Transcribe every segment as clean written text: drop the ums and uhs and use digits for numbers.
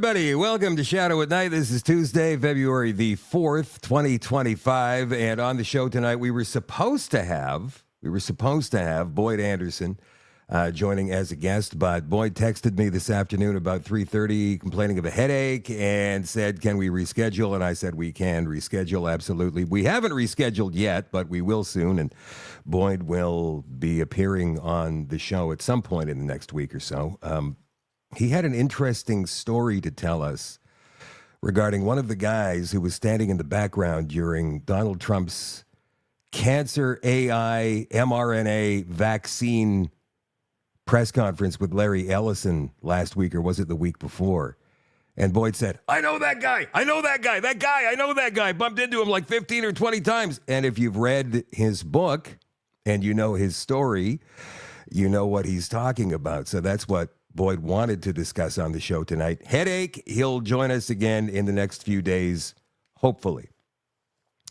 everybody. Welcome to Shadow at Night. This is Tuesday, February the 4th, 2025. And on the show tonight, we were supposed to have Boyd Anderson joining as a guest, but Boyd texted me this afternoon about 3:30 complaining of a headache and said, can we reschedule? And I said, we can reschedule, absolutely. We haven't rescheduled yet, but we will soon, and Boyd will be appearing on the show at some point in the next week or so. He had an interesting story to tell us regarding one of the guys who was standing in the background during Donald Trump's cancer AI mRNA vaccine press conference with Larry Ellison last week, or was it the week before? And Boyd said, I know that guy. I know that guy. Bumped into him like 15 or 20 times. And if you've read his book and you know his story, you know what he's talking about. So that's what Boyd wanted to discuss on the show tonight. Headache. He'll join us again in the next few days, hopefully.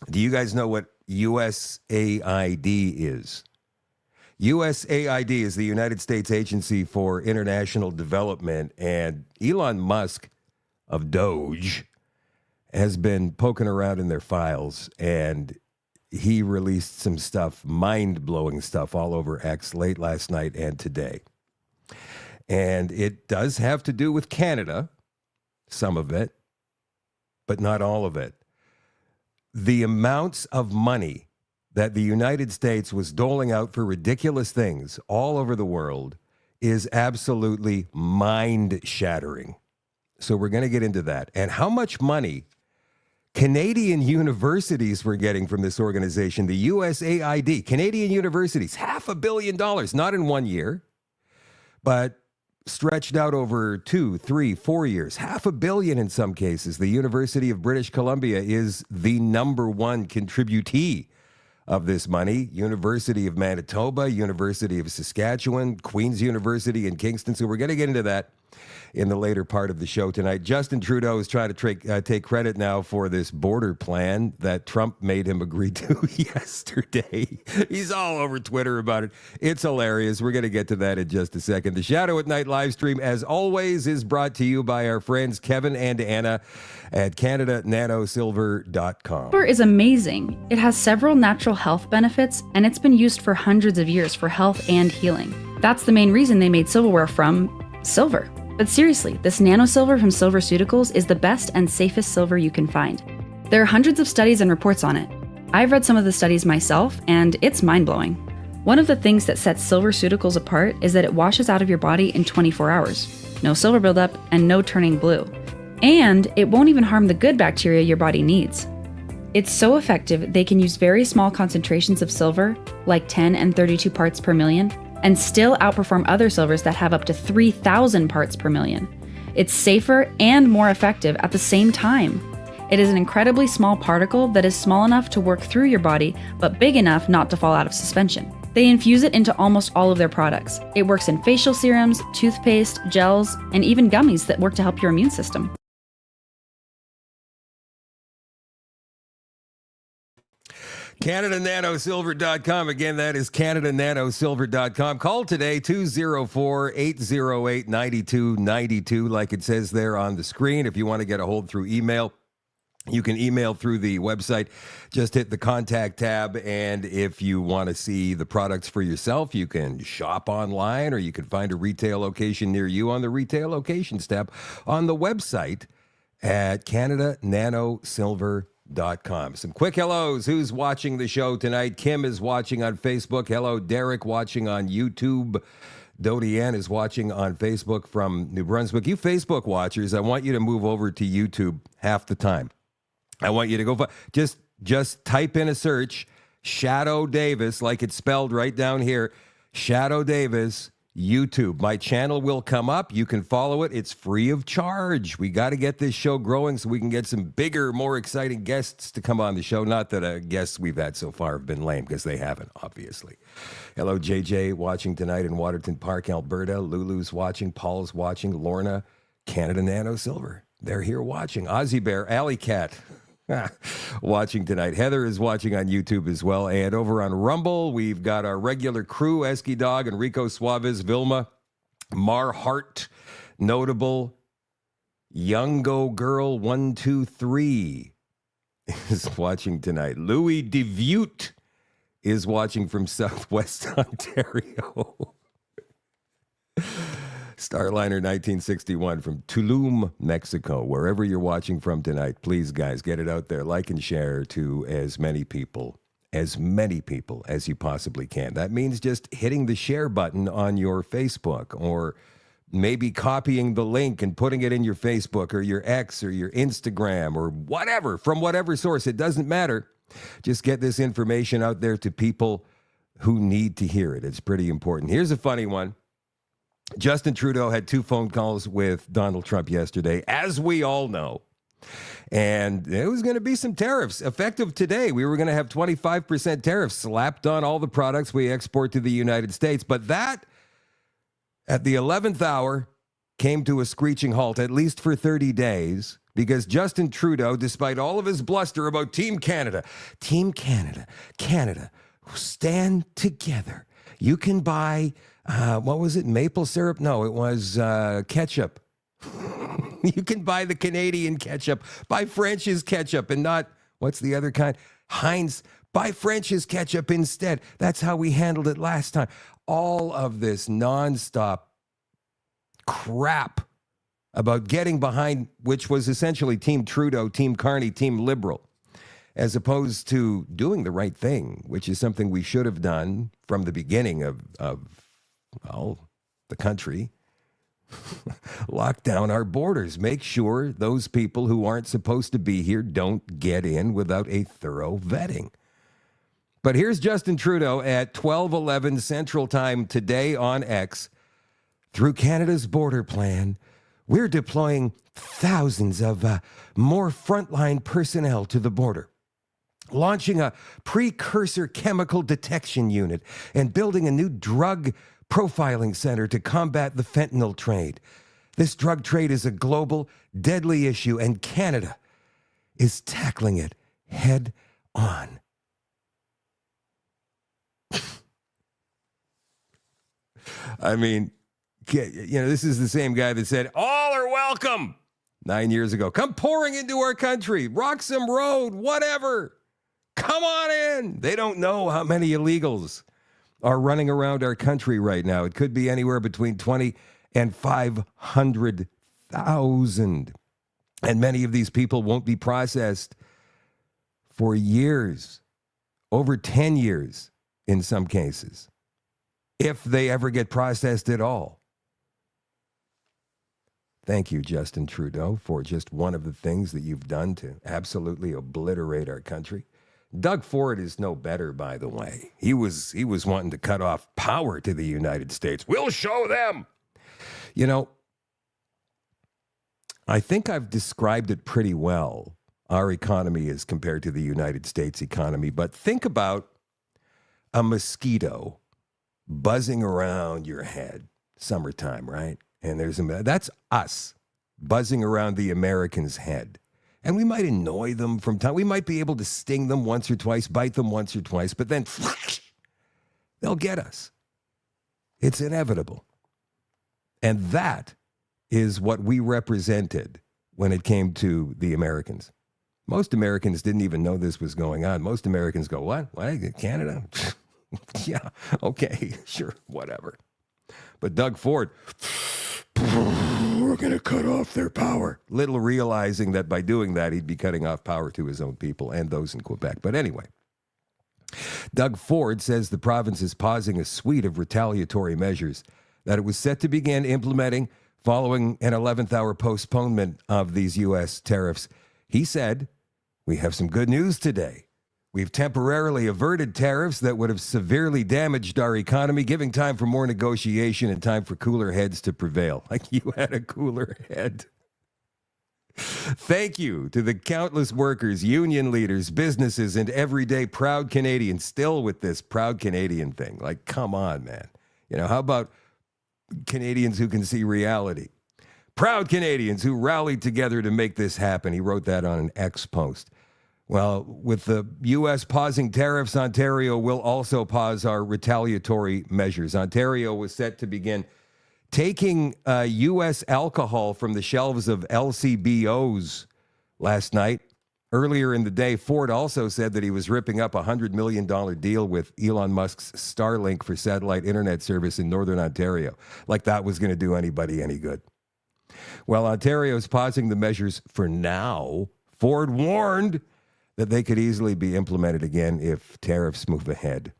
Do you guys know what USAID is? USAID is the United States Agency for International Development, and Elon Musk of Doge has been poking around in their files, and he released some stuff, mind-blowing stuff, all over X late last night and today. And it does have to do with Canada, some of it, but not all of it. The amounts of money that the United States was doling out for ridiculous things all over the world is absolutely mind-shattering. So we're going to get into that. And how much money Canadian universities were getting from this organization, the USAID, Canadian universities, $500 million, not in 1 year, but stretched out over 2, 3, 4 years, $500 million in some cases. The University of British Columbia is the #1 contributee of this money. University of Manitoba, University of Saskatchewan, Queen's University in Kingston. So we're going to get into that in the later part of the show tonight. Justin Trudeau is trying to take credit now for this border plan that Trump made him agree to yesterday. He's all over Twitter about it. It's hilarious. We're going to get to that in just a second. The Shadow at Night live stream, as always, is brought to you by our friends Kevin and Anna at CanadaNanoSilver.com. Silver is amazing. It has several natural health benefits, and it's been used for hundreds of years for health and healing. That's the main reason they made silverware from silver. But seriously, this nano silver from SilverCeuticals is the best and safest silver you can find. There are hundreds of studies and reports on it. I've read some of the studies myself, and it's mind-blowing. One of the things that sets SilverCeuticals apart is that it washes out of your body in 24 hours. No silver buildup and no turning blue. And it won't even harm the good bacteria your body needs. It's so effective they can use very small concentrations of silver, like 10 and 32 parts per million, and still outperform other silvers that have up to 3,000 parts per million. It's safer and more effective at the same time. It is an incredibly small particle that is small enough to work through your body, but big enough not to fall out of suspension. They infuse it into almost all of their products. It works in facial serums, toothpaste, gels, and even gummies that work to help your immune system. CanadaNanoSilver.com. Again, that is CanadaNanoSilver.com. Call today, 204-808-9292, like it says there on the screen. If you want to get a hold through email, you can email through the website. Just hit the contact tab, and if you want to see the products for yourself, you can shop online, or you can find a retail location near you on the retail locations tab on the website at CanadaNanoSilver.com. Some quick hellos. Who's watching the show tonight? Kim is watching on Facebook. Hello, Derek, watching on YouTube. Dodiane is watching on Facebook from New Brunswick. You Facebook watchers, I want you to move over to YouTube half the time. I want you to go, just type in a search, Shadow Davis, like it's spelled right down here, Shadow Davis, YouTube. My channel will come up. You can follow it. It's free of charge. We got to get this show growing so we can get some bigger, more exciting guests to come on the show. Not that guests we've had so far have been lame, because they haven't, obviously. Hello, JJ, watching tonight in Waterton Park, Alberta. Lulu's watching. Paul's watching. Lorna, Canada Nano Silver. They're here watching. Ozzy Bear, Alley Cat. Watching tonight. Heather is watching on YouTube as well. And over on Rumble, we've got our regular crew, Esky Dog, Enrico Suarez, Vilma, Mar Hart, Notable, Youngo Girl 123 is watching tonight. Louis DeVute is watching from Southwest Ontario. Starliner 1961 from Tulum, Mexico. Wherever you're watching from tonight, please, guys, get it out there. Like and share to as many people as you possibly can. That means just hitting the share button on your Facebook, or maybe copying the link and putting it in your Facebook or your X or your Instagram or whatever, from whatever source. It doesn't matter. Just get this information out there to people who need to hear it. It's pretty important. Here's a funny one. Justin Trudeau had 2 phone calls with Donald Trump yesterday, as we all know. And there was going to be some tariffs effective today. We were going to have 25% tariffs slapped on all the products we export to the United States. But that, at the 11th hour, came to a screeching halt, at least for 30 days, because Justin Trudeau, despite all of his bluster about Team Canada, Canada, stand together. You can buy, what was it, maple syrup? No, it was ketchup. You can buy the Canadian ketchup. Buy French's ketchup and not, what's the other kind? Heinz. Buy French's ketchup instead. That's how we handled it last time. All of this nonstop crap about getting behind, which was essentially Team Trudeau, Team Carney, Team Liberal, as opposed to doing the right thing, which is something we should have done from the beginning of the country. Lock down our borders. Make sure those people who aren't supposed to be here don't get in without a thorough vetting. But here's Justin Trudeau at 12:11 Central Time today on X. Through Canada's border plan, we're deploying thousands of more frontline personnel to the border, launching a precursor chemical detection unit, and building a new drug profiling center to combat the fentanyl trade. This drug trade is a global, deadly issue, and Canada is tackling it head on. I mean, this is the same guy that said, all are welcome 9 years ago. Come pouring into our country, Roxham Road, whatever. Come on in. They don't know how many illegals are running around our country right now. It could be anywhere between 20 and 500,000. And many of these people won't be processed for years, over 10 years in some cases, if they ever get processed at all. Thank you, Justin Trudeau, for just one of the things that you've done to absolutely obliterate our country. Doug Ford is no better, by the way. He was wanting to cut off power to the United States. We'll show them. I think I've described it pretty well, our economy as compared to the United States economy. But think about a mosquito buzzing around your head, summertime, right? And that's us buzzing around the American's head. And we might annoy them from time. We might be able to sting them once or twice, bite them once or twice, but then they'll get us. It's inevitable. And that is what we represented when it came to the Americans. Most Americans didn't even know this was going on. Most Americans go, what? Canada? Yeah, okay, sure, whatever. But Doug Ford, we're going to cut off their power. Little realizing that by doing that, he'd be cutting off power to his own people and those in Quebec. But anyway, Doug Ford says the province is pausing a suite of retaliatory measures that it was set to begin implementing following an 11th hour postponement of these U.S. tariffs. He said, we have some good news today. We've temporarily averted tariffs that would have severely damaged our economy, giving time for more negotiation and time for cooler heads to prevail. Like you had a cooler head. Thank you to the countless workers, union leaders, businesses, and everyday proud Canadians still with this proud Canadian thing. Like, come on, man. How about Canadians who can see reality? Proud Canadians who rallied together to make this happen. He wrote that on an X post. Well, with the U.S. pausing tariffs, Ontario will also pause our retaliatory measures. Ontario was set to begin taking U.S. alcohol from the shelves of LCBOs last night. Earlier in the day, Ford also said that he was ripping up a $100 million deal with Elon Musk's Starlink for satellite internet service in Northern Ontario, like that was going to do anybody any good. Well, Ontario is pausing the measures for now. Ford warned that they could easily be implemented again if tariffs move ahead.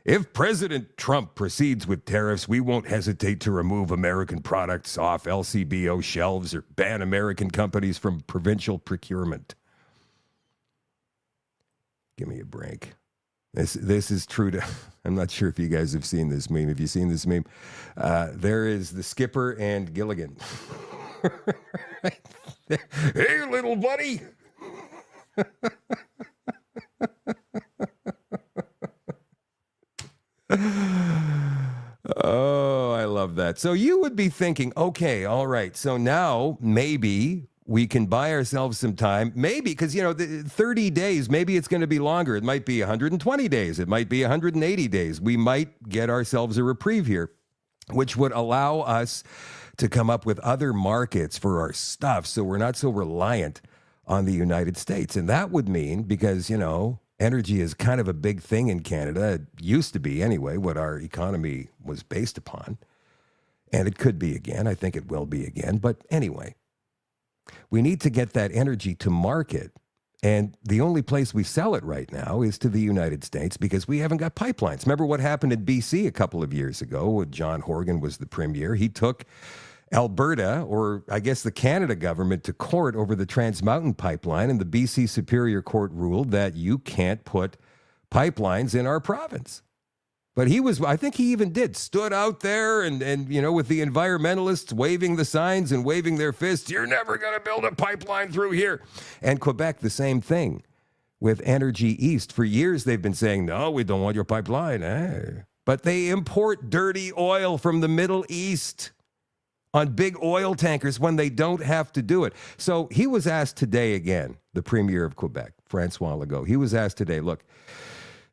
If President Trump proceeds with tariffs, we won't hesitate to remove American products off LCBO shelves or ban American companies from provincial procurement. Give me a break. This is true to... I'm not sure if you guys have seen this meme. Have you seen this meme? There is the skipper and Gilligan. Hey, little buddy. Oh, I love that. So you would be thinking, okay, all right. So now maybe we can buy ourselves some time. Maybe because, 30 days, maybe it's going to be longer. It might be 120 days. It might be 180 days. We might get ourselves a reprieve here, which would allow us to come up with other markets for our stuff so we're not so reliant on the United States. And that would mean, because, energy is kind of a big thing in Canada. It used to be, anyway, what our economy was based upon. And it could be again. I think it will be again. But anyway, we need to get that energy to market. And the only place we sell it right now is to the United States because we haven't got pipelines. Remember what happened in BC a couple of years ago when John Horgan was the premier? He took Alberta, or I guess the Canada government, to court over the Trans Mountain pipeline, and the BC Superior Court ruled that you can't put pipelines in our province. But I think he even stood out there and with the environmentalists waving the signs and waving their fists, you're never going to build a pipeline through here. And Quebec, the same thing with Energy East. For years, they've been saying, no, we don't want your pipeline. But they import dirty oil from the Middle East on big oil tankers when they don't have to do it. So he was asked today again, the Premier of Quebec, Francois Legault, he was asked today, look,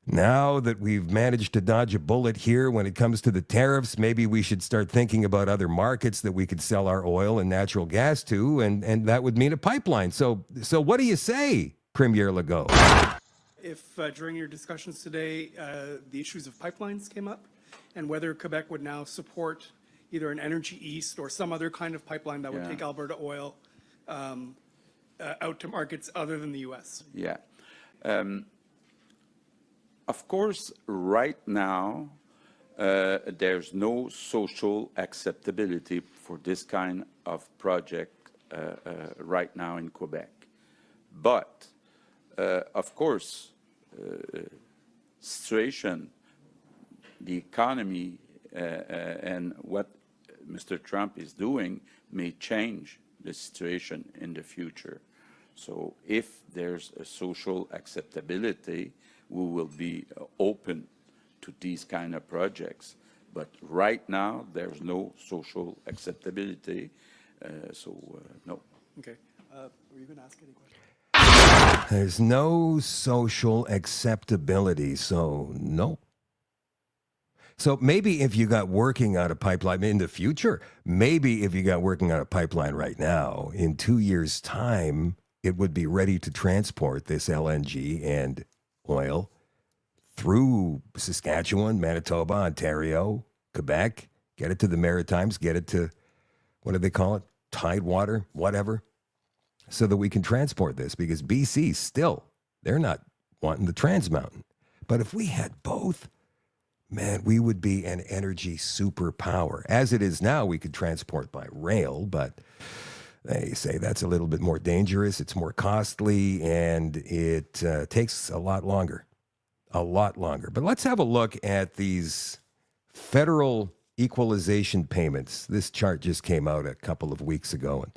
now that we've managed to dodge a bullet here when it comes to the tariffs, maybe we should start thinking about other markets that we could sell our oil and natural gas to, and that would mean a pipeline. So what do you say, Premier Legault? If during your discussions today, the issues of pipelines came up, and whether Quebec would now support either an Energy East or some other kind of pipeline that would take Alberta oil out to markets other than the U.S. Yeah. Of course, right now, there's no social acceptability for this kind of project right now in Quebec. But, of course, situation, the economy, and what Mr. Trump is doing may change the situation in the future. So if there's a social acceptability, we will be open to these kind of projects. But right now, there's no social acceptability, no. Okay. Were you going to ask any questions? There's no social acceptability, so no. So maybe if you got working on a pipeline in the future, maybe if you got working on a pipeline right now, in 2 years' time, it would be ready to transport this LNG and oil through Saskatchewan, Manitoba, Ontario, Quebec, get it to the Maritimes, get it to, what do they call it? Tidewater, whatever, so that we can transport this, because BC still, they're not wanting the Trans Mountain. But if we had both, man, we would be an energy superpower. As it is now, we could transport by rail, but they say that's a little bit more dangerous. It's more costly, and it takes a lot longer. A lot longer. But let's have a look at these federal equalization payments. This chart just came out a couple of weeks ago, and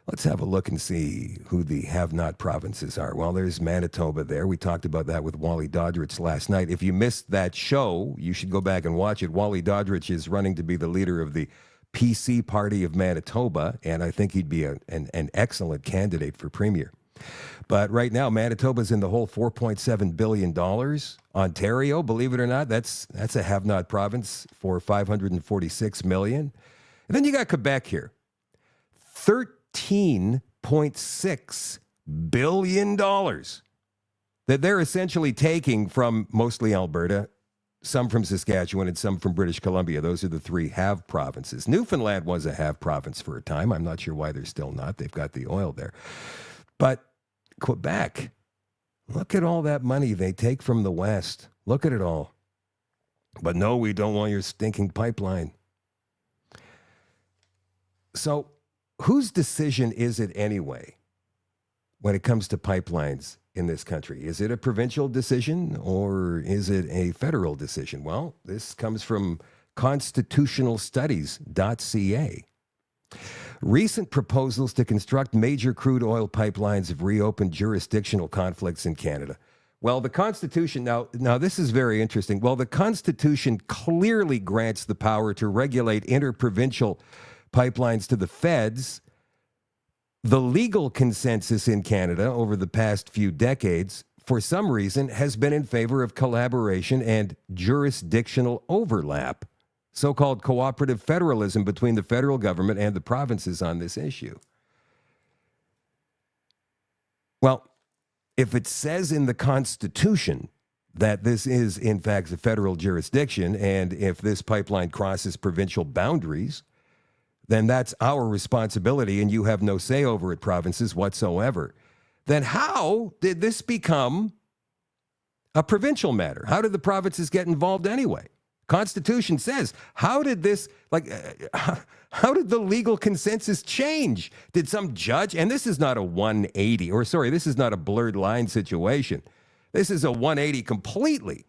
let's have a look and see who the have-not provinces are. Well, there's Manitoba there. We talked about that with Wally Doddridge last night. If you missed that show, you should go back and watch it. Wally Doddridge is running to be the leader of the PC party of Manitoba, and I think he'd be an excellent candidate for premier. But right now, Manitoba's in the hole $4.7 billion. Ontario, believe it or not, that's a have-not province for $546 million. And then you got Quebec here. $13.6 billion that they're essentially taking from mostly Alberta, some from Saskatchewan, and some from British Columbia. Those are the three have provinces. Newfoundland was a have province for a time. I'm not sure why they're still not. They've got the oil there. But Quebec, look at all that money they take from the West. Look at it all. But no, we don't want your stinking pipeline. So whose decision is it anyway when it comes to pipelines in this country? Is it a provincial decision or is it a federal decision? Well, this comes from constitutionalstudies.ca. Recent proposals to construct major crude oil pipelines have reopened jurisdictional conflicts in Canada. Well, the Constitution, now this is very interesting. Well, the Constitution clearly grants the power to regulate interprovincial pipelines to the feds. The legal consensus in Canada over the past few decades, for some reason, has been in favor of collaboration and jurisdictional overlap, so-called cooperative federalism between the federal government and the provinces on this issue. Well, if it says in the Constitution that this is, in fact, a federal jurisdiction, and if this pipeline crosses provincial boundaries, then that's our responsibility, and you have no say over it, provinces, whatsoever. Then how did this become a provincial matter? How did the provinces get involved anyway? Constitution says, how did this, how did the legal consensus change? Did some judge, and this is not a 180, or sorry, this is not a blurred line situation. This is a 180 completely.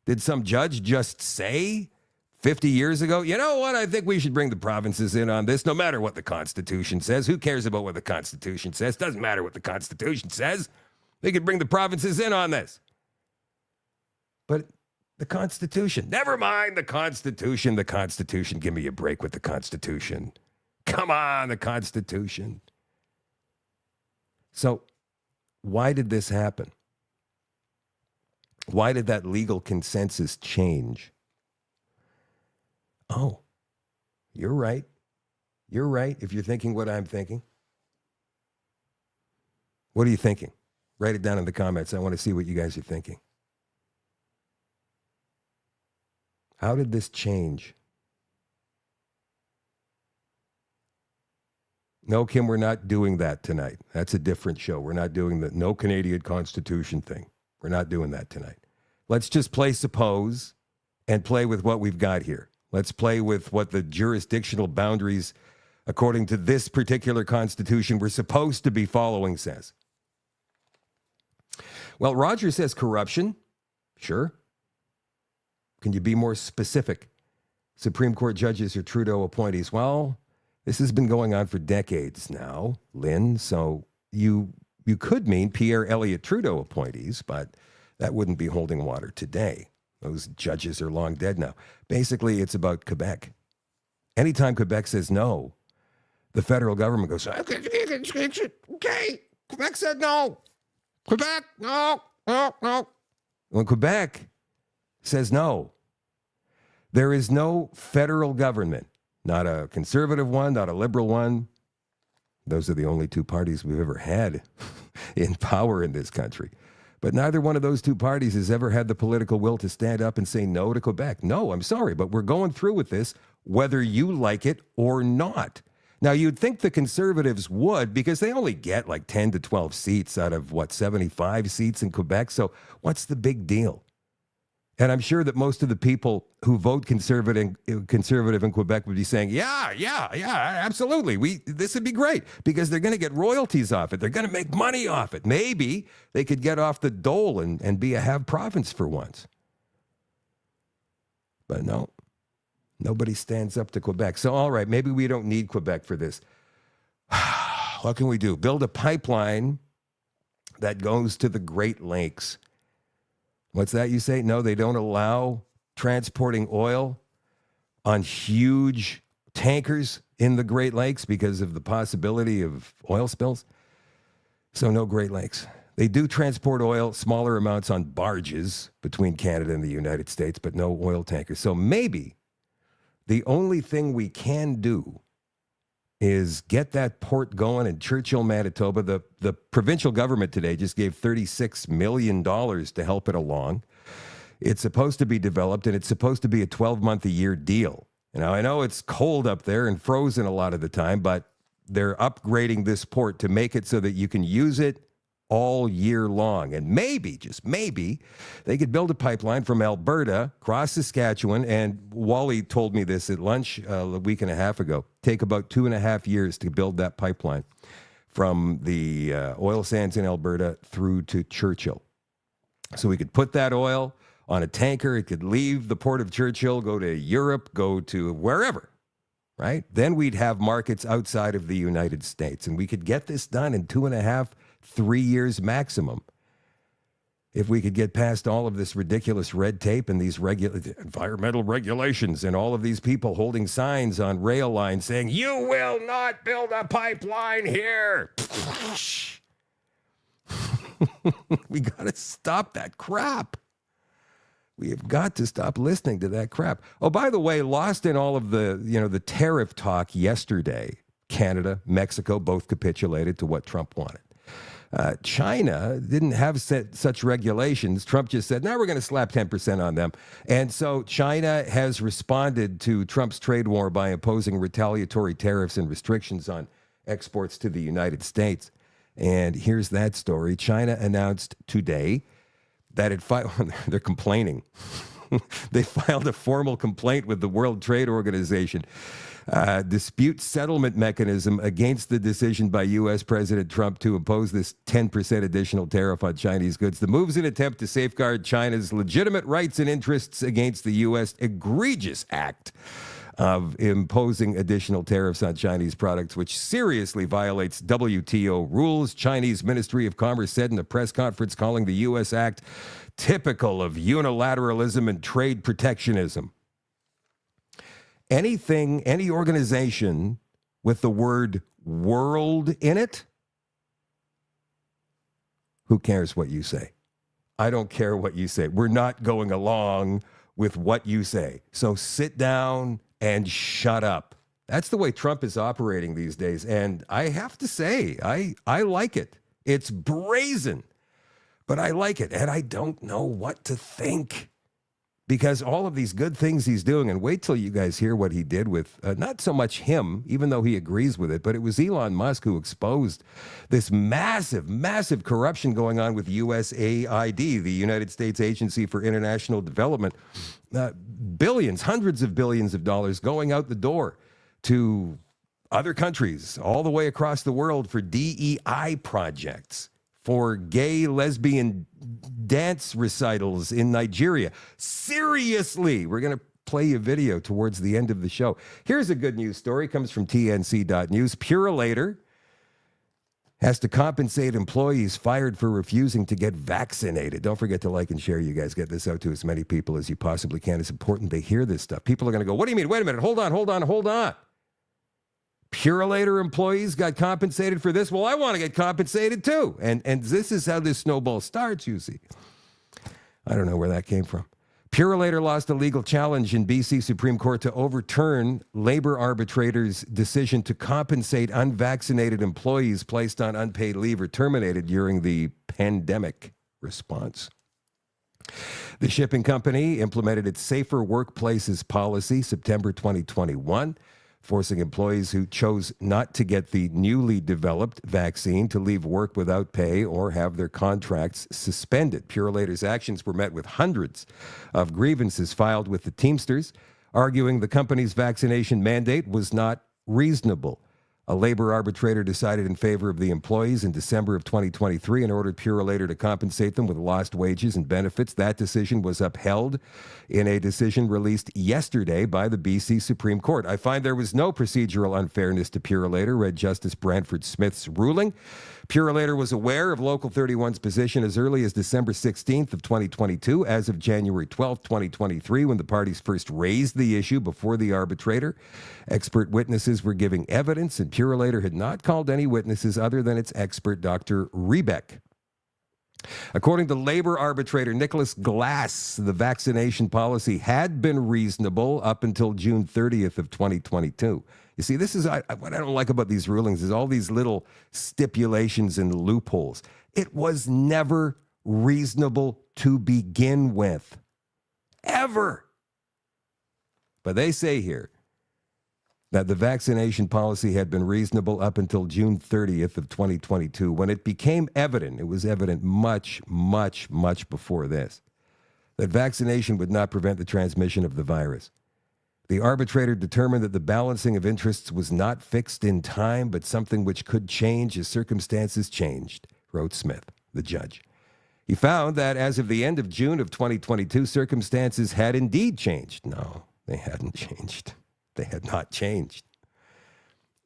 Did some judge just say 50 years ago, you know what, I think we should bring the provinces in on this, no matter what the Constitution says. Who cares about what the Constitution says? Doesn't matter what the Constitution says. They could bring the provinces in on this. But the Constitution, never mind the Constitution. The Constitution, give me a break with the Constitution. Come on, the Constitution. So why did this happen? Why did that legal consensus change? Oh, you're right. You're right if you're thinking what I'm thinking. What are you thinking? Write it down in the comments. I want to see what you guys are thinking. How did this change? No, Kim, we're not doing that tonight. That's a different show. We're not doing the no Canadian Constitution thing. We're not doing that tonight. Let's just play suppose and play with what we've got here. Let's play with what the jurisdictional boundaries, according to this particular Constitution, we're supposed to be following says. Well, Roger says corruption. Sure. Can you be more specific? Supreme Court judges or Trudeau appointees? Well, this has been going on for decades now, Lynn. So you could mean Pierre Elliott Trudeau appointees, but that wouldn't be holding water today. Those judges are long dead now. Basically, it's about Quebec. Anytime Quebec says no, the federal government goes, okay, Quebec said no. Quebec, no. When Quebec says no, there is no federal government, not a conservative one, not a liberal one. Those are the only two parties we've ever had in power in this country. But neither one of those two parties has ever had the political will to stand up and say no to Quebec. No, I'm sorry, but we're going through with this, whether you like it or not. Now, you'd think the Conservatives would, because they only get like 10 to 12 seats out of, 75 seats in Quebec. So what's the big deal? And I'm sure that most of the people who vote conservative in Quebec would be saying, yeah, absolutely. This would be great because they're going to get royalties off it. They're going to make money off it. Maybe they could get off the dole and be a have province for once. But no, nobody stands up to Quebec. So, all right, maybe we don't need Quebec for this. What can we do? Build a pipeline that goes to the Great Lakes. What's that you say? No, they don't allow transporting oil on huge tankers in the Great Lakes because of the possibility of oil spills. So no Great Lakes. They do transport oil, smaller amounts on barges between Canada and the United States, but no oil tankers. So maybe the only thing we can do is get that port going in Churchill, Manitoba. The provincial government today just gave $36 million to help it along. It's supposed to be developed, and it's supposed to be a 12-month-a-year deal. Now, I know it's cold up there and frozen a lot of the time, but they're upgrading this port to make it so that you can use it all year long. And maybe, just maybe, they could build a pipeline from Alberta, cross Saskatchewan, and Wally told me this at lunch a week and a half ago, take about 2.5 years to build that pipeline from the oil sands in Alberta through to Churchill. So we could put that oil on a tanker. It could leave the port of Churchill, go to Europe, go to wherever, right? Then we'd have markets outside of the United States, and we could get this done in 2.5, 3 years maximum. If we could get past all of this ridiculous red tape and these environmental regulations and all of these people holding signs on rail lines saying, you will not build a pipeline here. We got to stop that crap. We have got to stop listening to that crap. Oh, by the way, lost in all of the tariff talk yesterday, Canada, Mexico both capitulated to what Trump wanted. China didn't have such regulations. Trump just said, now we're going to slap 10% on them. And so China has responded to Trump's trade war by imposing retaliatory tariffs and restrictions on exports to the United States. And here's that story. China announced today that they're complaining. They filed a formal complaint with the World Trade Organization, dispute settlement mechanism against the decision by U.S. President Trump to impose this 10% additional tariff on Chinese goods. The move's an attempt to safeguard China's legitimate rights and interests against the U.S. egregious act of imposing additional tariffs on Chinese products, which seriously violates WTO rules. Chinese Ministry of Commerce said in a press conference, calling the U.S. act typical of unilateralism and trade protectionism. Any organization with the word world in it, who cares what you say? I don't care what you say. We're not going along with what you say. So sit down and shut up. That's the way Trump is operating these days. And I have to say, I like it. It's brazen, but I like it. And I don't know what to think. Because all of these good things he's doing, and wait till you guys hear what he did with, not so much him, even though he agrees with it, but it was Elon Musk who exposed this massive, massive corruption going on with USAID, the United States Agency for International Development. Billions, hundreds of billions of dollars going out the door to other countries all the way across the world for DEI projects, for gay, lesbian dance recitals in Nigeria. Seriously, we're going to play you a video towards the end of the show. Here's a good news story. It comes from TNC.news. Purolator has to compensate employees fired for refusing to get vaccinated. Don't forget to like and share. You guys get this out to as many people as you possibly can. It's important they hear this stuff. People are going to go, what do you mean? Wait a minute. Hold on. Purolator employees got compensated for this? Well, I want to get compensated too. And this is how this snowball starts, you see. I don't know where that came from. Purolator lost a legal challenge in BC Supreme Court to overturn labor arbitrators' decision to compensate unvaccinated employees placed on unpaid leave or terminated during the pandemic response. The shipping company implemented its Safer Workplaces policy September 2021, forcing employees who chose not to get the newly developed vaccine to leave work without pay or have their contracts suspended. Purolator's actions were met with hundreds of grievances filed with the Teamsters, arguing the company's vaccination mandate was not reasonable. A labor arbitrator decided in favor of the employees in December of 2023 and ordered Purolator to compensate them with lost wages and benefits. That decision was upheld in a decision released yesterday by the BC Supreme Court. I find there was no procedural unfairness to Purolator, read Justice Brantford Smith's ruling. Purolator was aware of Local 31's position as early as December 16th of 2022. As of January 12th, 2023, when the parties first raised the issue before the arbitrator, expert witnesses were giving evidence, and Purolator had not called any witnesses other than its expert, Dr. Rebeck. According to labor arbitrator Nicholas Glass, the vaccination policy had been reasonable up until June 30th of 2022. You see, this is what I don't like about these rulings is all these little stipulations and loopholes. It was never reasonable to begin with. Ever. But they say here that the vaccination policy had been reasonable up until June 30th of 2022, when it became evident, it was evident much, much, much before this, that vaccination would not prevent the transmission of the virus. The arbitrator determined that the balancing of interests was not fixed in time, but something which could change as circumstances changed, wrote Smith, the judge. He found that as of the end of June of 2022, circumstances had indeed changed. No, they hadn't changed. They had not changed.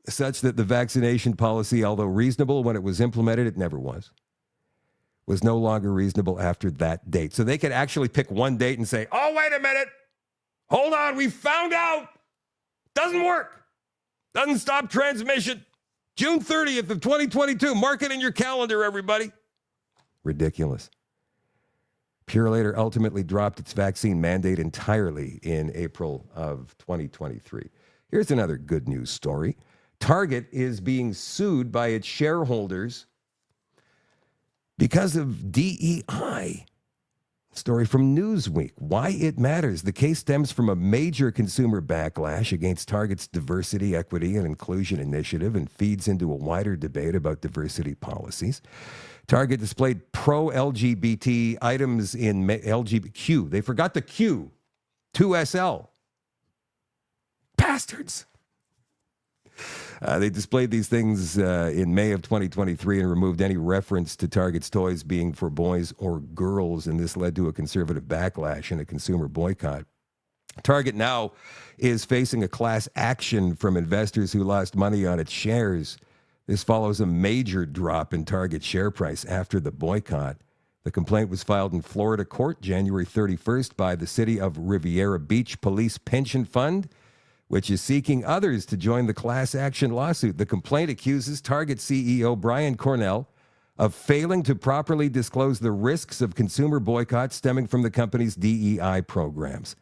Such that the vaccination policy, although reasonable when it was implemented, it never was no longer reasonable after that date. So they could actually pick one date and say, oh, wait a minute. Hold on, we found out. Doesn't work. Doesn't stop transmission. June 30th of 2022. Mark it in your calendar, everybody. Ridiculous. Purolator ultimately dropped its vaccine mandate entirely in April of 2023. Here's another good news story. Target is being sued by its shareholders because of DEI. Story from Newsweek. Why it matters. The case stems from a major consumer backlash against Target's diversity, equity, and inclusion initiative and feeds into a wider debate about diversity policies. Target displayed pro-LGBT items in LGBTQ. They forgot the Q. 2SL. Bastards. They displayed these things in May of 2023 and removed any reference to Target's toys being for boys or girls, and this led to a conservative backlash and a consumer boycott. Target now is facing a class action from investors who lost money on its shares. This follows a major drop in Target share price after the boycott. The complaint was filed in Florida court January 31st by the City of Riviera Beach Police Pension Fund, which is seeking others to join the class action lawsuit. The complaint accuses Target CEO Brian Cornell of failing to properly disclose the risks of consumer boycotts stemming from the company's DEI programs.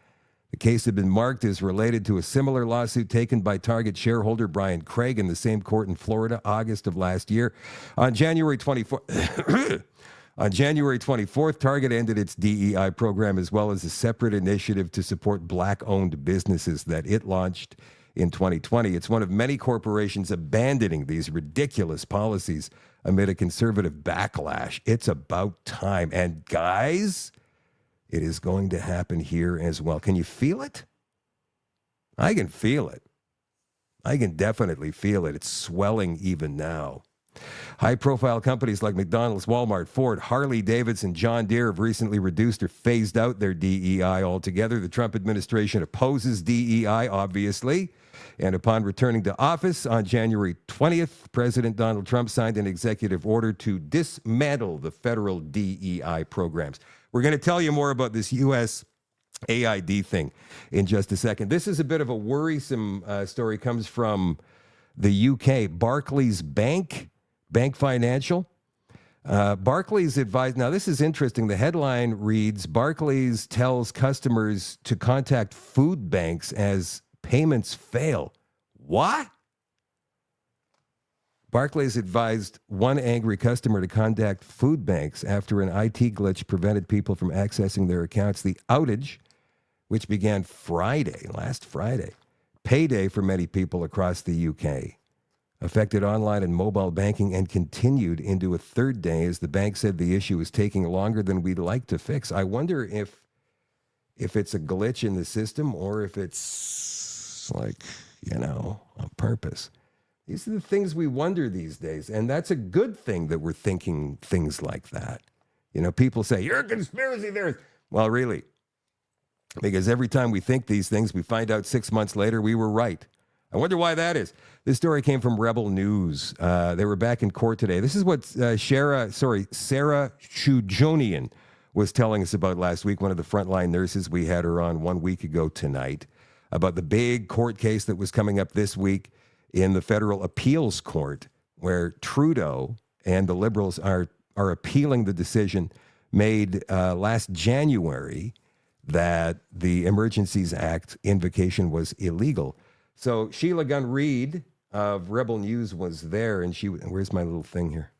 The case had been marked as related to a similar lawsuit taken by Target shareholder Brian Craig in the same court in Florida, August of last year. On January 24th, Target ended its DEI program as well as a separate initiative to support Black-owned businesses that it launched in 2020. It's one of many corporations abandoning these ridiculous policies amid a conservative backlash. It's about time. And guys, it is going to happen here as well. Can you feel it? I can feel it. I can definitely feel it. It's swelling even now. High-profile companies like McDonald's, Walmart, Ford, Harley-Davidson, John Deere have recently reduced or phased out their DEI altogether. The Trump administration opposes DEI, obviously. And upon returning to office on January 20th, President Donald Trump signed an executive order to dismantle the federal DEI programs. We're going to tell you more about this USAID thing in just a second. This is a bit of a worrisome story. Comes from the UK. Barclays Bank Financial. Barclays advised, now this is interesting. The headline reads, Barclays tells customers to contact food banks as payments fail. What? Barclays advised one angry customer to contact food banks after an IT glitch prevented people from accessing their accounts. The outage, which began last Friday, payday for many people across the UK, affected online and mobile banking and continued into a third day as the bank said the issue is taking longer than we'd like to fix. I wonder if it's a glitch in the system or if it's like, on purpose. These are the things we wonder these days, and that's a good thing that we're thinking things like that. People say, you're a conspiracy theorist. Well, really, because every time we think these things, we find out 6 months later we were right. I wonder why that is. This story came from Rebel News. They were back in court today. This is what Sarah Shujonian was telling us about last week, one of the frontline nurses. We had her on 1 week ago tonight about the big court case that was coming up this week in the federal appeals court, where Trudeau and the Liberals are appealing the decision made last January that the Emergencies Act invocation was illegal. So Sheila Gunn Reid of Rebel News was there, and where's my little thing here?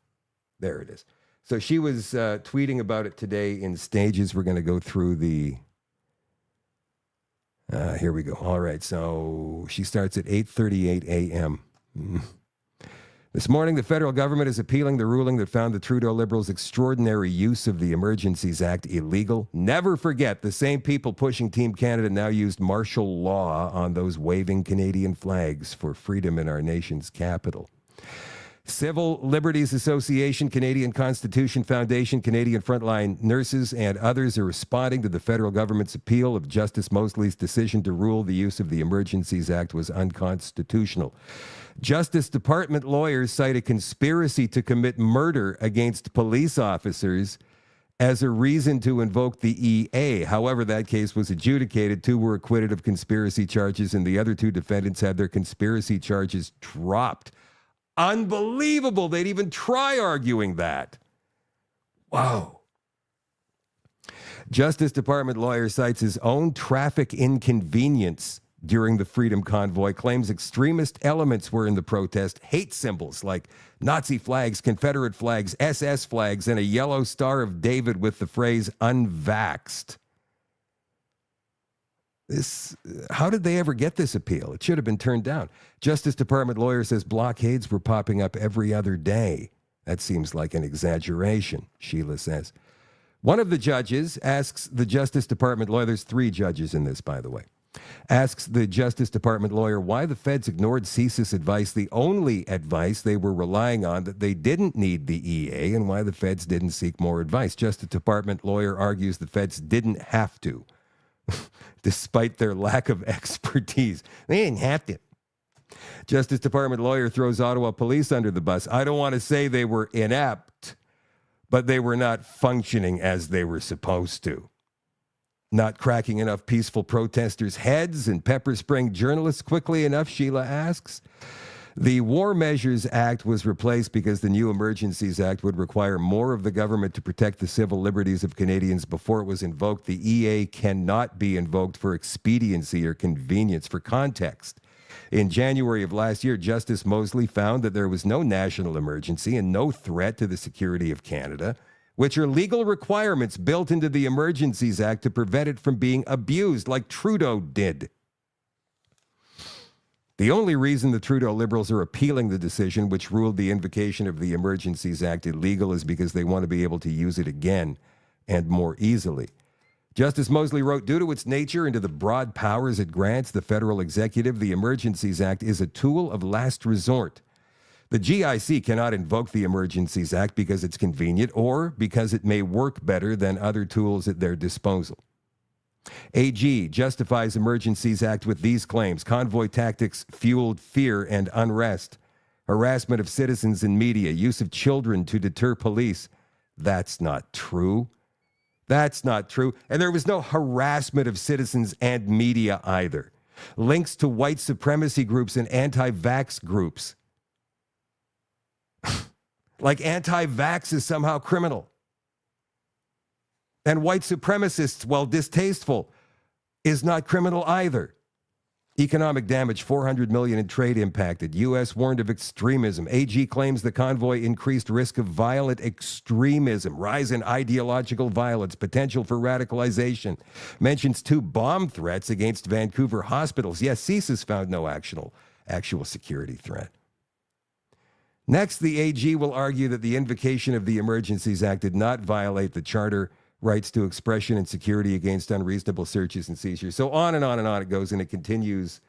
There it is. So she was tweeting about it today in stages. We're going to go through the... here we go. All right, so she starts at 8:38 a.m. This morning, the federal government is appealing the ruling that found the Trudeau Liberals' extraordinary use of the Emergencies Act illegal. Never forget, the same people pushing Team Canada now used martial law on those waving Canadian flags for freedom in our nation's capital. Civil Liberties Association, Canadian Constitution Foundation, Canadian Frontline Nurses, and others are responding to the federal government's appeal of Justice Mosley's decision to rule the use of the Emergencies Act was unconstitutional. Justice Department lawyers cite a conspiracy to commit murder against police officers as a reason to invoke the EA. However, that case was adjudicated. 2 were acquitted of conspiracy charges, and the other 2 defendants had their conspiracy charges dropped. Unbelievable. They'd even try arguing that. Wow. Justice Department lawyer cites his own traffic inconvenience during the Freedom Convoy, claims extremist elements were in the protest, hate symbols like Nazi flags, Confederate flags, SS flags, and a yellow Star of David with the phrase unvaxxed. How did they ever get this appeal? It should have been turned down. Justice Department lawyer says blockades were popping up every other day. That seems like an exaggeration, Sheila says. One of the judges asks the Justice Department lawyer, there's 3 judges in this, by the way, asks the Justice Department lawyer why the feds ignored CSIS advice, the only advice they were relying on, that they didn't need the EA, and why the feds didn't seek more advice. Justice Department lawyer argues the feds didn't have to, despite their lack of expertise. They didn't have to. Justice Department lawyer throws Ottawa police under the bus. I don't want to say they were inept, but they were not functioning as they were supposed to. Not cracking enough peaceful protesters' heads and pepper spraying journalists quickly enough, Sheila asks. The War Measures Act was replaced because the new Emergencies Act would require more of the government to protect the civil liberties of Canadians before it was invoked. The EA cannot be invoked for expediency or convenience. For context, in January of last year, Justice Mosley found that there was no national emergency and no threat to the security of Canada, which are legal requirements built into the Emergencies Act to prevent it from being abused like Trudeau did. The only reason the Trudeau Liberals are appealing the decision which ruled the invocation of the Emergencies Act illegal is because they want to be able to use it again and more easily. Justice Mosley wrote, due to its nature and to the broad powers it grants the federal executive, the Emergencies Act is a tool of last resort. The GIC cannot invoke the Emergencies Act because it's convenient or because it may work better than other tools at their disposal. AG justifies Emergencies Act with these claims. Convoy tactics fueled fear and unrest. Harassment of citizens and media. Use of children to deter police. That's not true. That's not true. And there was no harassment of citizens and media either. Links to white supremacy groups and anti-vax groups. Like anti-vax is somehow criminal. And white supremacists, while distasteful, is not criminal either. Economic damage, $400 million in trade impacted. U.S. warned of extremism. AG claims the convoy increased risk of violent extremism, rise in ideological violence, potential for radicalization. Mentions 2 bomb threats against Vancouver hospitals. Yes, CSIS found no actual security threat. Next, the AG will argue that the invocation of the Emergencies Act did not violate the Charter rights to expression and security against unreasonable searches and seizures. So on and on and on it goes, and it continues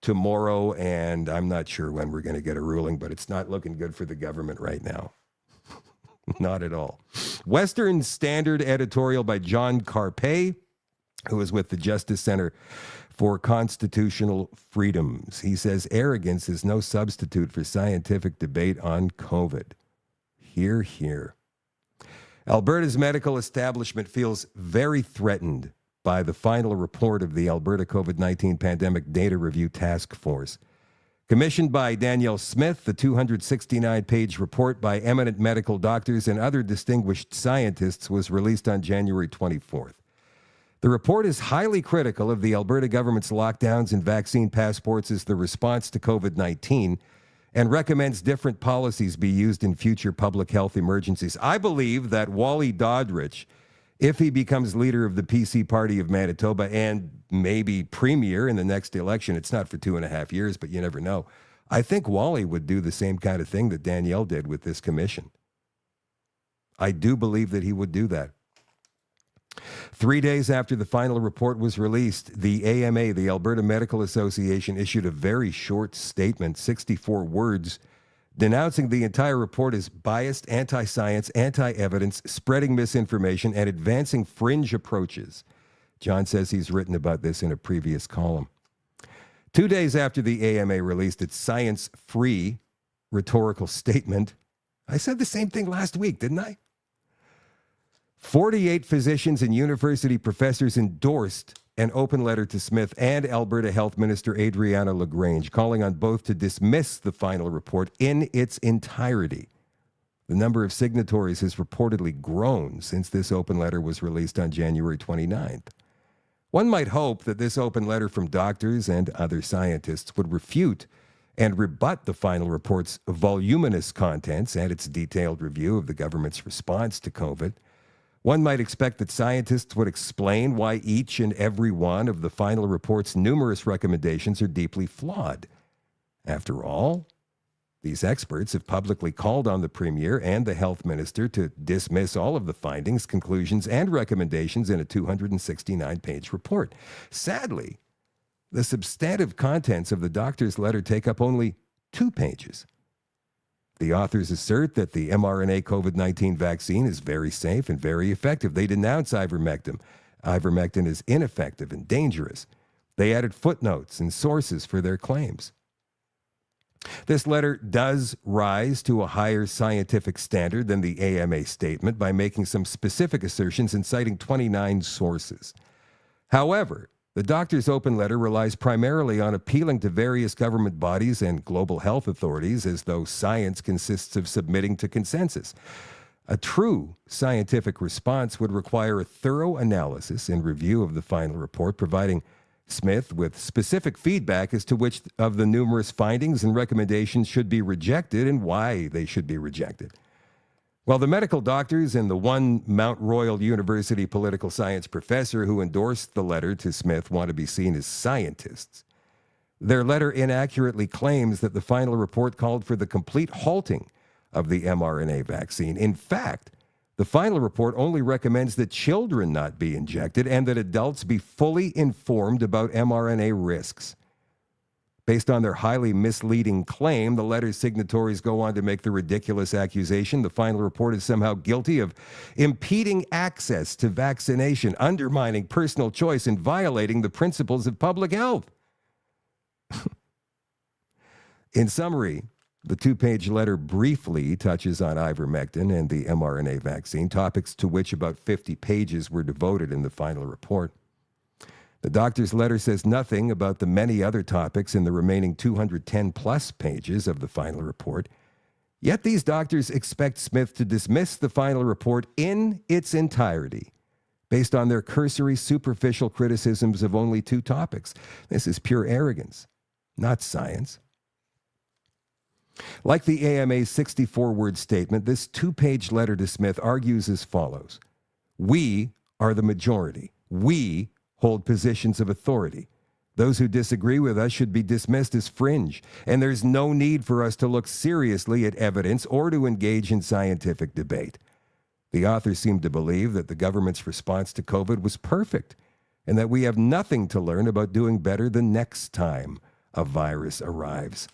tomorrow, and I'm not sure when we're going to get a ruling, but it's not looking good for the government right now. Not at all. Western Standard editorial by John Carpay, who is with the Justice Center for constitutional freedoms. He says arrogance is no substitute for scientific debate on COVID. Hear, hear. Alberta's medical establishment feels very threatened by the final report of the Alberta COVID-19 Pandemic Data Review Task Force. Commissioned by Danielle Smith, the 269-page report by eminent medical doctors and other distinguished scientists was released on January 24th. The report is highly critical of the Alberta government's lockdowns and vaccine passports as the response to COVID-19 and recommends different policies be used in future public health emergencies. I believe that Wally Doddridge, if he becomes leader of the PC Party of Manitoba and maybe premier in the next election, it's not for 2.5 years, but you never know. I think Wally would do the same kind of thing that Danielle did with this commission. I do believe that he would do that. 3 days after the final report was released, the AMA, the Alberta Medical Association, issued a very short statement, 64 words, denouncing the entire report as biased, anti-science, anti-evidence, spreading misinformation, and advancing fringe approaches. John says he's written about this in a previous column. 2 days after the AMA released its science-free rhetorical statement, I said the same thing last week, didn't I? 48 physicians and university professors endorsed an open letter to Smith and Alberta Health Minister Adriana LaGrange, calling on both to dismiss the final report in its entirety. The number of signatories has reportedly grown since this open letter was released on January 29th. One might hope that this open letter from doctors and other scientists would refute and rebut the final report's voluminous contents and its detailed review of the government's response to COVID. One might expect that scientists would explain why each and every one of the final report's numerous recommendations are deeply flawed. After all, these experts have publicly called on the Premier and the Health Minister to dismiss all of the findings, conclusions, and recommendations in a 269-page report. Sadly, the substantive contents of the doctor's letter take up only 2 pages. The authors assert that the mRNA COVID-19 vaccine is very safe and very effective. They denounce ivermectin. Ivermectin is ineffective and dangerous. They added footnotes and sources for their claims. This letter does rise to a higher scientific standard than the AMA statement by making some specific assertions and citing 29 sources. However, the doctor's open letter relies primarily on appealing to various government bodies and global health authorities as though science consists of submitting to consensus. A true scientific response would require a thorough analysis and review of the final report, providing Smith with specific feedback as to which of the numerous findings and recommendations should be rejected and why they should be rejected. While the medical doctors and the one Mount Royal University political science professor who endorsed the letter to Smith want to be seen as scientists, their letter inaccurately claims that the final report called for the complete halting of the mRNA vaccine. In fact, the final report only recommends that children not be injected and that adults be fully informed about mRNA risks. Based on their highly misleading claim, the letter's signatories go on to make the ridiculous accusation the final report is somehow guilty of impeding access to vaccination, undermining personal choice, and violating the principles of public health. In summary, the 2-page letter briefly touches on ivermectin and the mRNA vaccine, topics to which about 50 pages were devoted in the final report. The doctor's letter says nothing about the many other topics in the remaining 210-plus pages of the final report. Yet these doctors expect Smith to dismiss the final report in its entirety, based on their cursory, superficial criticisms of only 2 topics. This is pure arrogance, not science. Like the AMA's 64-word statement, this 2-page letter to Smith argues as follows. We are the majority. We hold positions of authority. Those who disagree with us should be dismissed as fringe, and there's no need for us to look seriously at evidence or to engage in scientific debate. The authors seem to believe that the government's response to COVID was perfect, and that we have nothing to learn about doing better the next time a virus arrives.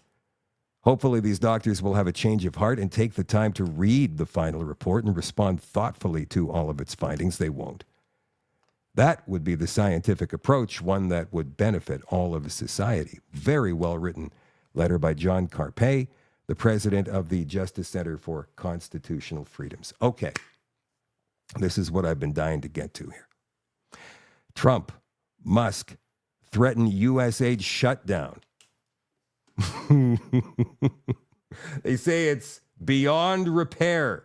Hopefully, these doctors will have a change of heart and take the time to read the final report and respond thoughtfully to all of its findings. They won't. That would be the scientific approach, one that would benefit all of society. Very well written letter by John Carpay, the president of the Justice Center for Constitutional Freedoms. Okay, this is what I've been dying to get to here. Trump, Musk threaten USAID shutdown. They say it's beyond repair.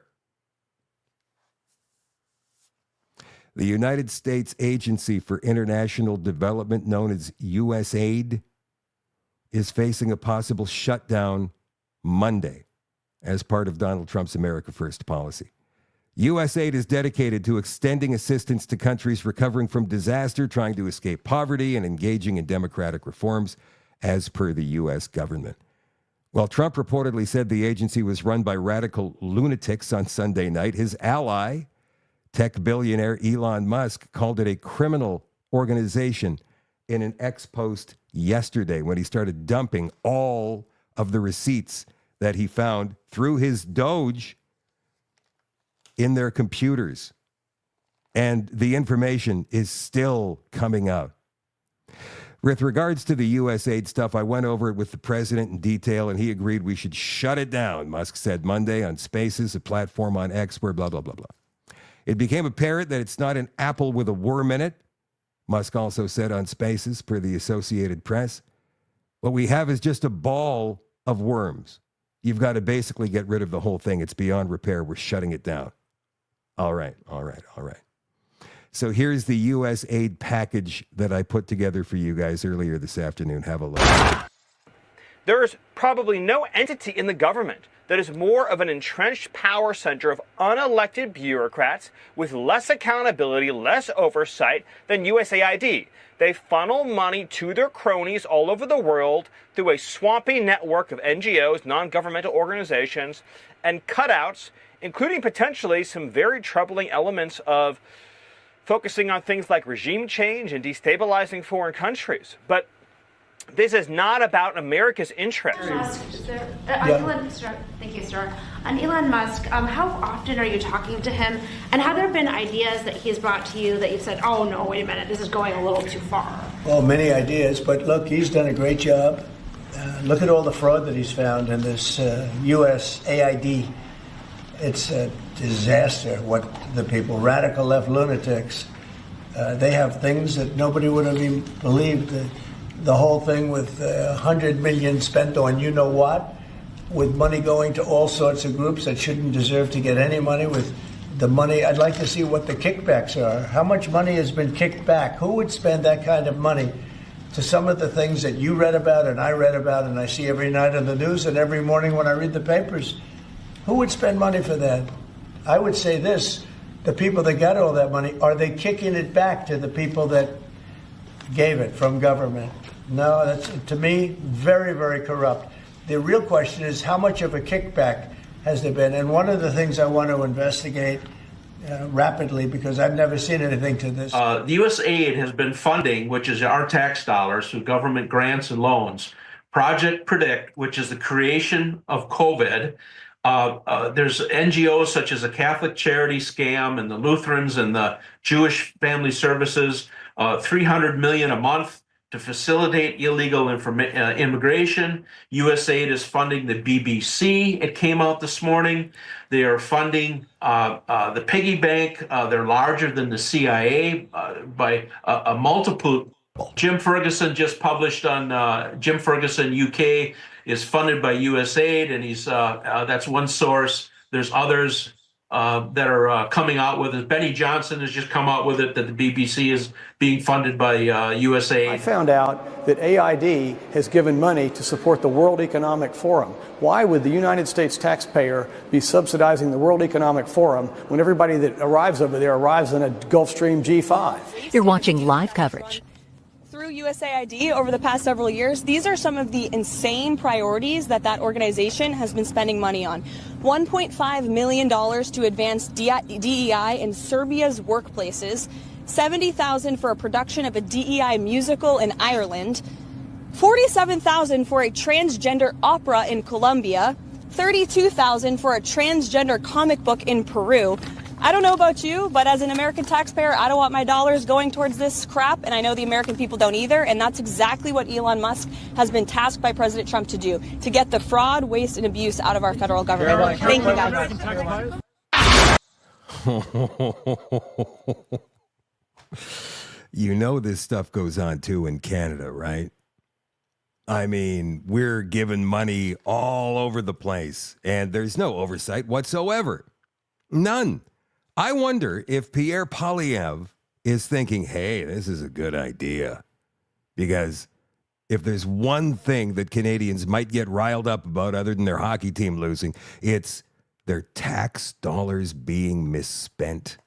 The United States Agency for International Development, known as USAID, is facing a possible shutdown Monday as part of Donald Trump's America First policy. USAID is dedicated to extending assistance to countries recovering from disaster, trying to escape poverty, and engaging in democratic reforms, as per the U.S. government. Well, Trump reportedly said the agency was run by radical lunatics on Sunday night. His ally, tech billionaire Elon Musk, called it a criminal organization in an ex-post yesterday when he started dumping all of the receipts that he found through his Doge in their computers. And the information is still coming out. With regards to the USAID stuff, I went over it with the president in detail, and he agreed we should shut it down, Musk said Monday on Spaces, a platform on X where blah, blah, blah, blah. It became apparent that it's not an apple with a worm in it, Musk also said on Spaces, per the Associated Press. What we have is just a ball of worms. You've got to basically get rid of the whole thing. It's beyond repair. We're shutting it down. All right. So here's the U.S. aid package that I put together for you guys earlier this afternoon. Have a look. There is probably no entity in the government that is more of an entrenched power center of unelected bureaucrats with less accountability, less oversight than USAID. They funnel money to their cronies all over the world through a swampy network of NGOs, non-governmental organizations, and cutouts, including potentially some very troubling elements of focusing on things like regime change and destabilizing foreign countries. But this is not about America's interests. Thank you, sir. On Elon Musk, how often are you talking to him? And have there been ideas that he's brought to you that you've said, oh, no, wait a minute, this is going a little too far? Well, many ideas, but look, he's done a great job. Look at all the fraud that he's found in this USAID. It's a disaster what the people, radical left lunatics, they have things that nobody would have even believed. The whole thing with $100 million spent on you know what, with money going to all sorts of groups that shouldn't deserve to get any money. With the money, I'd like to see what the kickbacks are. How much money has been kicked back? Who would spend that kind of money to some of the things that you read about and I read about and I see every night on the news and every morning when I read the papers? Who would spend money for that? I would say this, the people that got all that money, are they kicking it back to the people that gave it from government? No, that's, to me, very, very corrupt. The real question is how much of a kickback has there been? And one of the things I want to investigate rapidly, because I've never seen anything to this. The USAID has been funding, which is our tax dollars through government grants and loans, Project Predict, which is the creation of COVID. There's NGOs such as the Catholic Charity Scam and the Lutherans and the Jewish Family Services, $300 million a month to facilitate illegal immigration. USAID is funding the BBC. It came out this morning. They are funding the piggy bank. They're larger than the CIA by a multiple. Jim Ferguson just published on Jim Ferguson UK is funded by USAID, and he's that's one source. There's others that are coming out with it. Benny Johnson has just come out with it that the BBC is being funded by USAID. I found out that AID has given money to support the World Economic Forum. Why would the United States taxpayer be subsidizing the World Economic Forum when everybody that arrives over there arrives in a Gulfstream G5? You're watching live coverage. Through USAID over the past several years, these are some of the insane priorities that organization has been spending money on. $1.5 million to advance DEI in Serbia's workplaces, $70,000 for a production of a DEI musical in Ireland, $47,000 for a transgender opera in Colombia, $32,000 for a transgender comic book in Peru. I don't know about you, but as an American taxpayer, I don't want my dollars going towards this crap, and I know the American people don't either, and that's exactly what Elon Musk has been tasked by President Trump to do, to get the fraud, waste, and abuse out of our federal government. Thank you, guys. You know this stuff goes on too in Canada, right? I mean, we're giving money all over the place, and there's no oversight whatsoever. None. I wonder if Pierre Poilievre is thinking, hey, this is a good idea. Because if there's one thing that Canadians might get riled up about other than their hockey team losing, it's their tax dollars being misspent.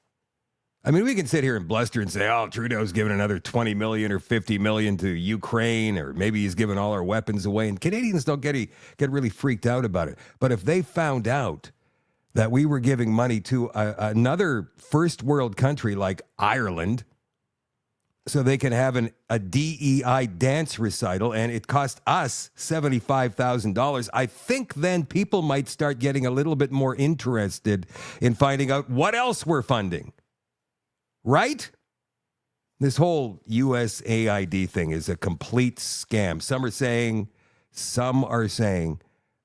I mean, we can sit here and bluster and say, oh, Trudeau's giving another 20 million or 50 million to Ukraine, or maybe he's giving all our weapons away. And Canadians don't get really freaked out about it. But if they found out that we were giving money to another first world country like Ireland so they can have a DEI dance recital, and it cost us $75,000, I think then people might start getting a little bit more interested in finding out what else we're funding. Right? This whole USAID thing is a complete scam. Some are saying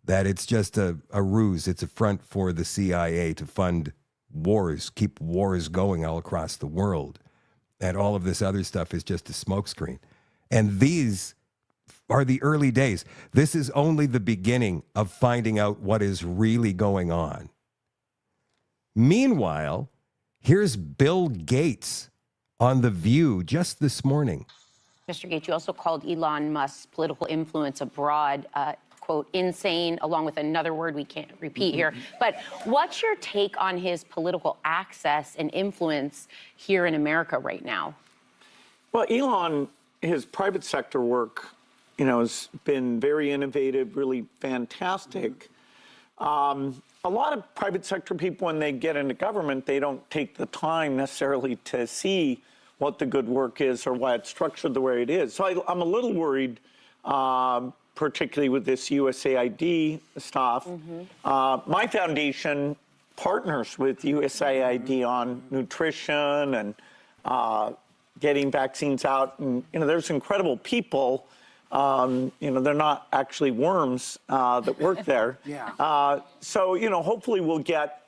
that it's just a ruse. It's a front for the CIA to fund wars, keep wars going all across the world. And all of this other stuff is just a smokescreen. And these are the early days. This is only the beginning of finding out what is really going on. Meanwhile, here's Bill Gates on The View just this morning. Mr. Gates, you also called Elon Musk's political influence abroad, quote, insane, along with another word we can't repeat here. But what's your take on his political access and influence here in America right now? Well, Elon, his private sector work, has been very innovative, really fantastic. A lot of private sector people, when they get into government, they don't take the time necessarily to see what the good work is or why it's structured the way it is. So I'm a little worried, particularly with this USAID stuff. My foundation partners with USAID on nutrition and getting vaccines out. And, there's incredible people. They're not actually worms that work there. So, hopefully we'll get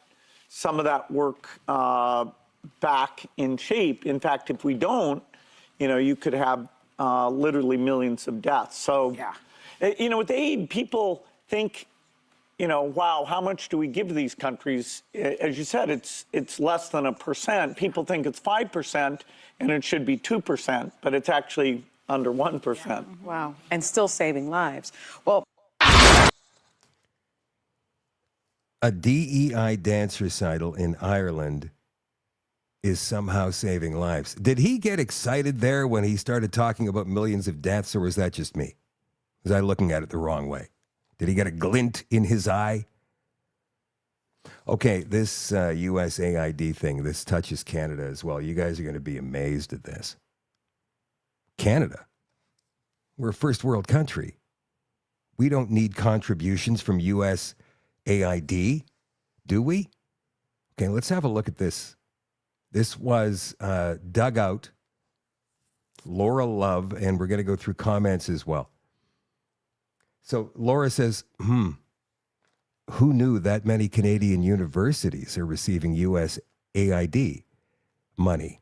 some of that work back in shape. In fact, if we don't, you could have literally millions of deaths. So, with aid, people think, wow, how much do we give to these countries? As you said, it's less than 1%. People think it's 5%, and it should be 2%, but it's actually under 1%. Wow. And still saving lives. Well, a DEI dance recital in Ireland is somehow saving lives. Did he get excited there when he started talking about millions of deaths, or was that just me? Was I looking at it the wrong way? Did he get a glint in his eye? Okay, this USAID thing, this touches Canada as well. You guys are going to be amazed at this. Canada, we're a first world country. We don't need contributions from USAID, do we? Okay, let's have a look at this. This was dug out, Laura Love, and we're going to go through comments as well. So Laura says, who knew that many Canadian universities are receiving USAID money?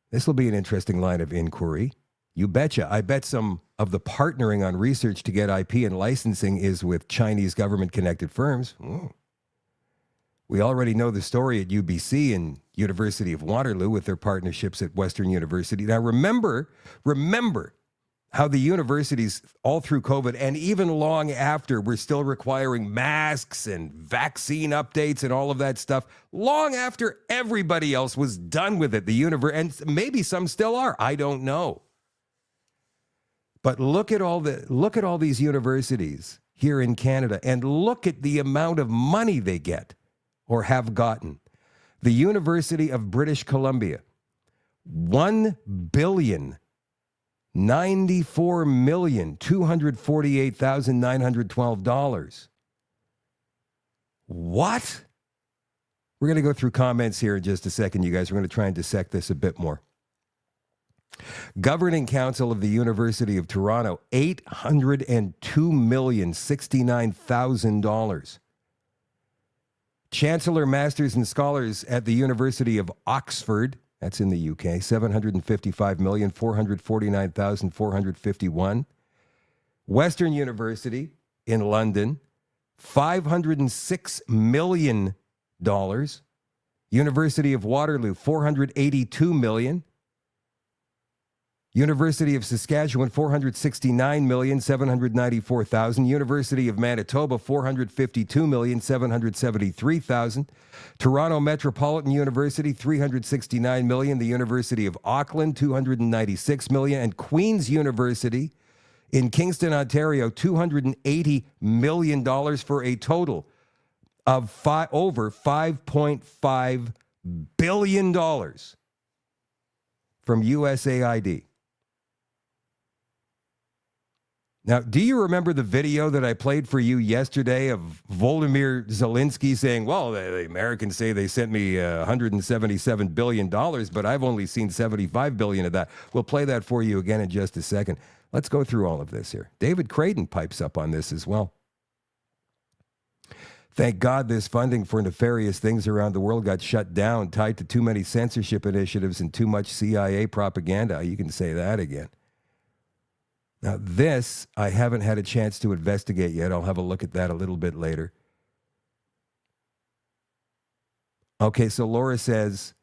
This will be an interesting line of inquiry. You betcha. I bet some of the partnering on research to get IP and licensing is with Chinese government-connected firms. We already know the story at UBC and University of Waterloo with their partnerships at Western University. Now, remember how the universities all through COVID and even long after were still requiring masks and vaccine updates and all of that stuff, long after everybody else was done with it. And maybe some still are. I don't know. But look at all these universities here in Canada and look at the amount of money they get or have gotten. The University of British Columbia, $1,094,248,912. What? We're going to go through comments here in just a second, you guys. We're going to try and dissect this a bit more. Governing Council of the University of Toronto, $802,069,000. Chancellor, Masters, and Scholars at the University of Oxford, that's in the UK, $755,449,451. Western University in London, $506 million. University of Waterloo, $482 million. University of Saskatchewan, $469,794,000. University of Manitoba, $452,773,000. Toronto Metropolitan University, $369 million. The University of Auckland, $296 million. And Queen's University in Kingston, Ontario, $280 million for a total of over $5.5 billion from USAID. Now, do you remember the video that I played for you yesterday of Volodymyr Zelensky saying, well, the Americans say they sent me $177 billion, but I've only seen $75 billion of that. We'll play that for you again in just a second. Let's go through all of this here. David Creighton pipes up on this as well. Thank God this funding for nefarious things around the world got shut down, tied to too many censorship initiatives and too much CIA propaganda. You can say that again. Now, this, I haven't had a chance to investigate yet. I'll have a look at that a little bit later. Okay, so Laura says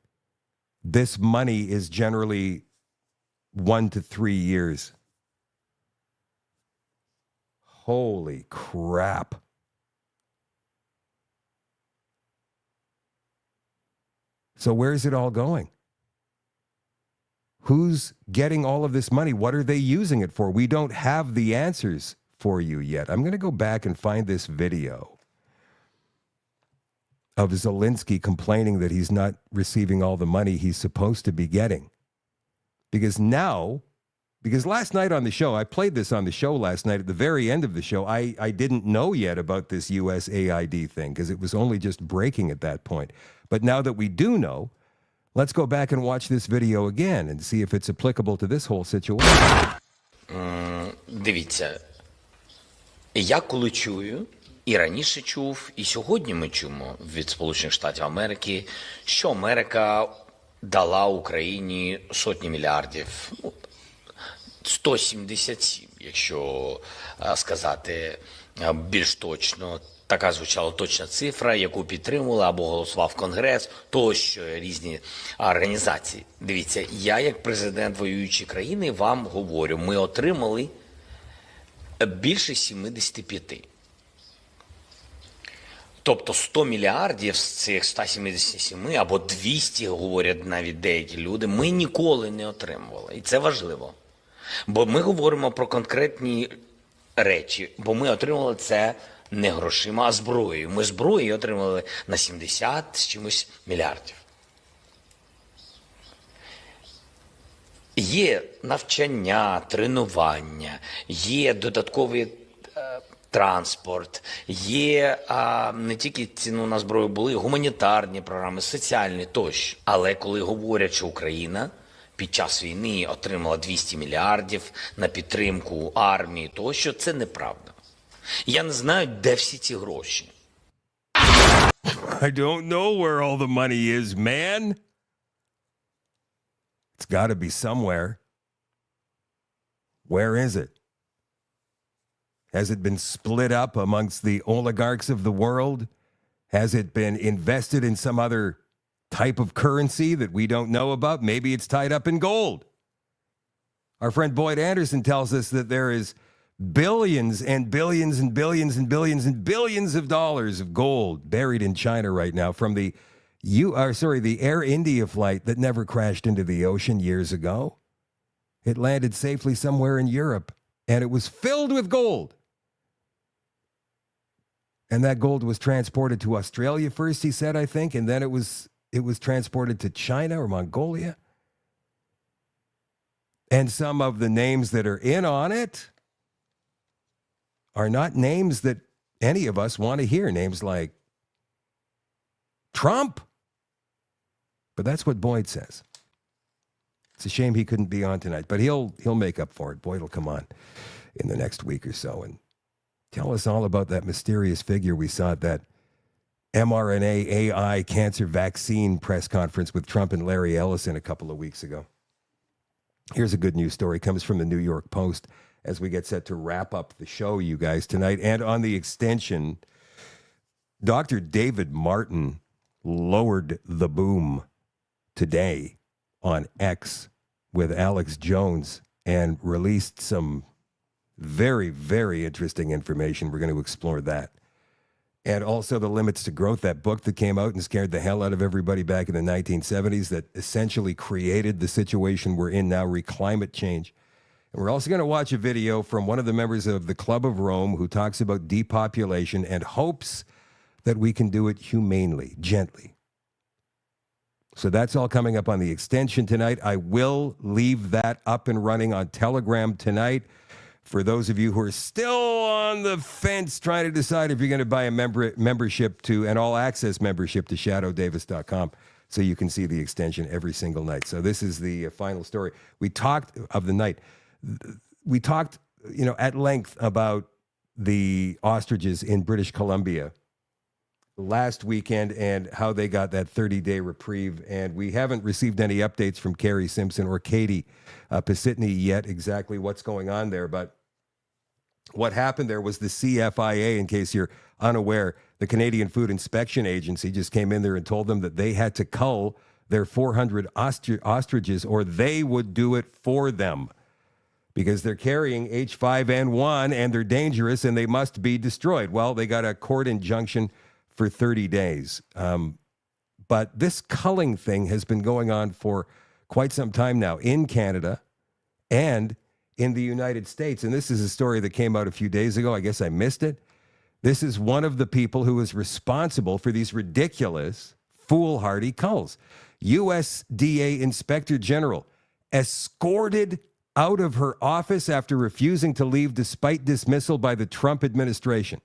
this money is generally 1 to 3 years. Holy crap. So where's it all going? Who's getting all of this money? What are they using it for? We don't have the answers for you yet. I'm going to go back and find this video of Zelensky complaining that he's not receiving all the money he's supposed to be getting. Because last night on the show, I played this on the show last night at the very end of the show. I didn't know yet about this USAID thing because it was only just breaking at that point. But now that we do know, let's go back and watch this video again and see if it's applicable to this whole situation. Дивіться, я коли чую, і раніше чув, і сьогодні ми чуємо від Сполучених Штатів Америки, що Америка дала Україні сотні мільярдів, 177, якщо сказати більш точно. Така звучала точна цифра, яку підтримували або голосував Конгрес, тощо різні організації. Дивіться, я як президент воюючої країни вам говорю, ми отримали більше 75. Тобто 100 мільярдів з цих 177 або 200, говорять навіть деякі люди, ми ніколи не отримували. І це важливо. Бо ми говоримо про конкретні речі, бо ми отримали це не грошима, а зброєю. Ми зброю отримали на 70 з чимось мільярдів. Є навчання, тренування, є додатковий транспорт, є не тільки ціну на зброю, були гуманітарні програми, соціальні тощо. Але коли говорять, що Україна під час війни отримала 200 мільярдів на підтримку армії тощо, це неправда. Я не знаю, де всі ці гроші. I don't know where all the money is, man. It's got to be somewhere. Where is it? Has it been split up amongst the oligarchs of the world? Has it been invested in some other type of currency that we don't know about? Maybe it's tied up in gold. Our friend Boyd Anderson tells us that there is billions and billions and billions and billions and billions of dollars of gold buried in China right now from the Air India flight that never crashed into the ocean years ago. It landed safely somewhere in Europe, and it was filled with gold. And that gold was transported to Australia first, he said, I think, and then it was transported to China or Mongolia. And some of the names that are in on it are not names that any of us want to hear. Names like Trump. But that's what Boyd says. It's a shame he couldn't be on tonight, but he'll make up for it. Boyd will come on in the next week or so and tell us all about that mysterious figure we saw at that mRNA AI cancer vaccine press conference with Trump and Larry Ellison a couple of weeks ago. Here's a good news story. It comes from the New York Post as we get set to wrap up the show, you guys, tonight. And on the extension, Dr. David Martin lowered the boom today on X with Alex Jones and released some very, very interesting information. We're going to explore that. And also The Limits to Growth, that book that came out and scared the hell out of everybody back in the 1970s that essentially created the situation we're in now, climate change. And we're also going to watch a video from one of the members of the Club of Rome who talks about depopulation and hopes that we can do it humanely, gently. So that's all coming up on the extension tonight. I will leave that up and running on Telegram tonight. For those of you who are still on the fence trying to decide if you're going to buy a membership to an all-access membership to shadowdavis.com so you can see the extension every single night. So this is the final story. We talked of the night. We talked, at length about the ostriches in British Columbia last weekend and how they got that 30-day reprieve. And we haven't received any updates from Carrie Simpson or Katie Pisitny yet exactly what's going on there. But what happened there was the CFIA, in case you're unaware, the Canadian Food Inspection Agency just came in there and told them that they had to cull their 400 ostriches or they would do it for them because they're carrying H5N1 and they're dangerous and they must be destroyed. Well, they got a court injunction for 30 days. But this culling thing has been going on for quite some time now in Canada and in the United States. And this is a story that came out a few days ago. I guess I missed it. This is one of the people who is responsible for these ridiculous, foolhardy culls. USDA Inspector General escorted out of her office after refusing to leave despite dismissal by the Trump administration.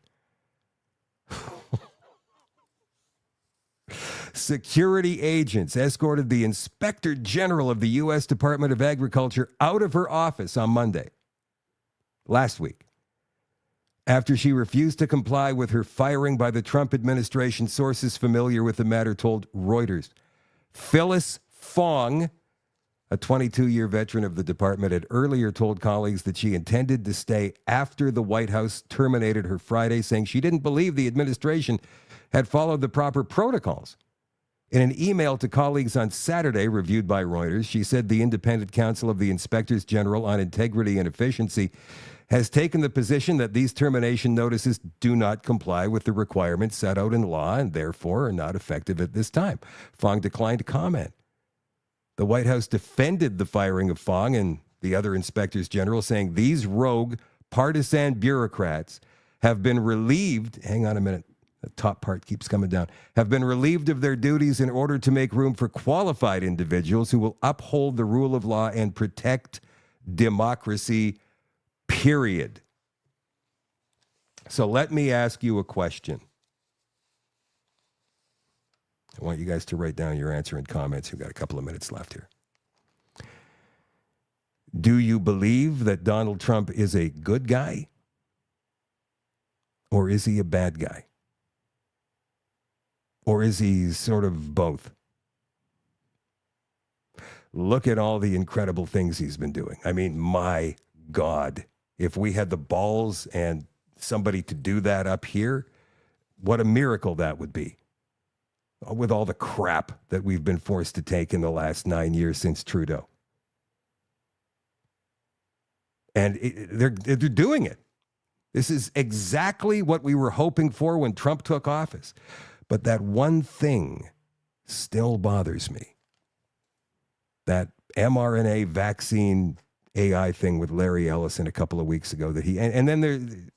Security agents escorted the Inspector General of the U.S. Department of Agriculture out of her office on Monday, last week, after she refused to comply with her firing by the Trump administration. Sources familiar with the matter told Reuters. Phyllis Fong, a 22-year veteran of the department, had earlier told colleagues that she intended to stay after the White House terminated her Friday, saying she didn't believe the administration had followed the proper protocols. In an email to colleagues on Saturday, reviewed by Reuters, she said the Independent Council of the Inspectors General on Integrity and Efficiency has taken the position that these termination notices do not comply with the requirements set out in law and therefore are not effective at this time. Fong declined to comment. The White House defended the firing of Fong and the other inspectors general, saying these rogue partisan bureaucrats have been relieved. Hang on a minute. The top part keeps coming down. Have been relieved of their duties in order to make room for qualified individuals who will uphold the rule of law and protect democracy, period. So let me ask you a question. I want you guys to write down your answer in comments. We've got a couple of minutes left here. Do you believe that Donald Trump is a good guy? Or is he a bad guy? Or is he sort of both? Look at all the incredible things he's been doing. I mean, my God, if we had the balls and somebody to do that up here, what a miracle that would be. With all the crap that we've been forced to take in the last 9 years since Trudeau. And they're doing it. This is exactly what we were hoping for when Trump took office. But that one thing still bothers me. That mRNA vaccine AI thing with Larry Ellison a couple of weeks ago that and then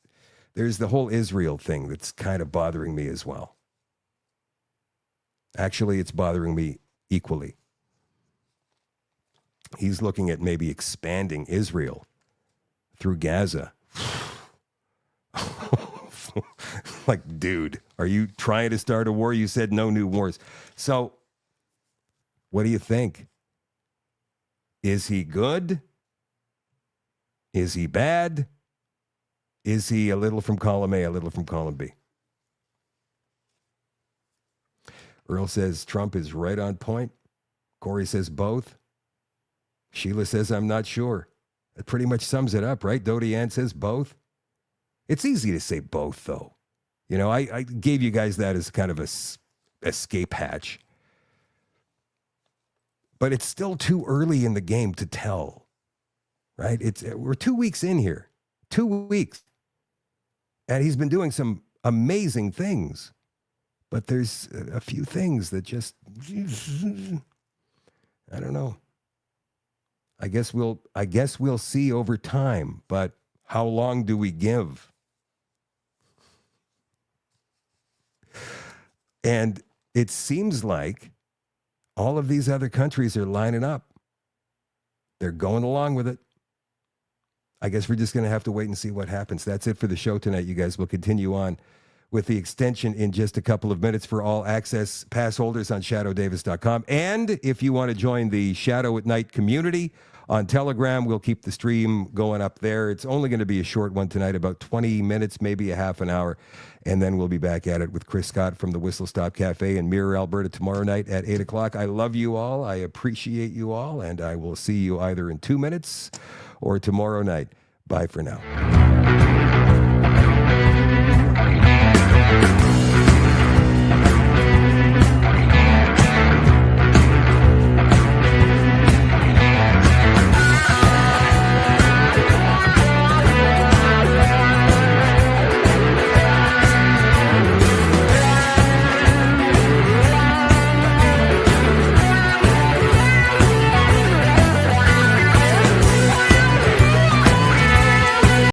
there's the whole Israel thing that's kind of bothering me as well. Actually, it's bothering me equally. He's looking at maybe expanding Israel through Gaza. Like, dude, are you trying to start a war? You said no new wars. So What do you think? Is he good? Is he bad? Is he a little from column A, a little from column B? Earl says Trump is right on point. Corey says both. Sheila says I'm not sure. That pretty much sums it up, right? Dodie Ann says both. It's easy to say both, though. You know, I gave you guys that as kind of a escape hatch. But it's still too early in the game to tell, right? We're 2 weeks in here. 2 weeks. And he's been doing some amazing things. But there's a few things that just, I don't know. I guess we'll see over time, but how long do we give? And it seems like all of these other countries are lining up. They're going along with it. I guess we're just going to have to wait and see what happens. That's it for the show tonight, you guys. We'll continue on with the extension in just a couple of minutes for all access pass holders on shadowdavis.com. And if you want to join the Shadow at Night community on Telegram, we'll keep the stream going up there. It's only going to be a short one tonight, about 20 minutes, maybe a half an hour. And then we'll be back at it with Chris Scott from the Whistle Stop Cafe in Mirror, Alberta tomorrow night at 8 o'clock. I love you all. I appreciate you all. And I will see you either in 2 minutes or tomorrow night. Bye for now.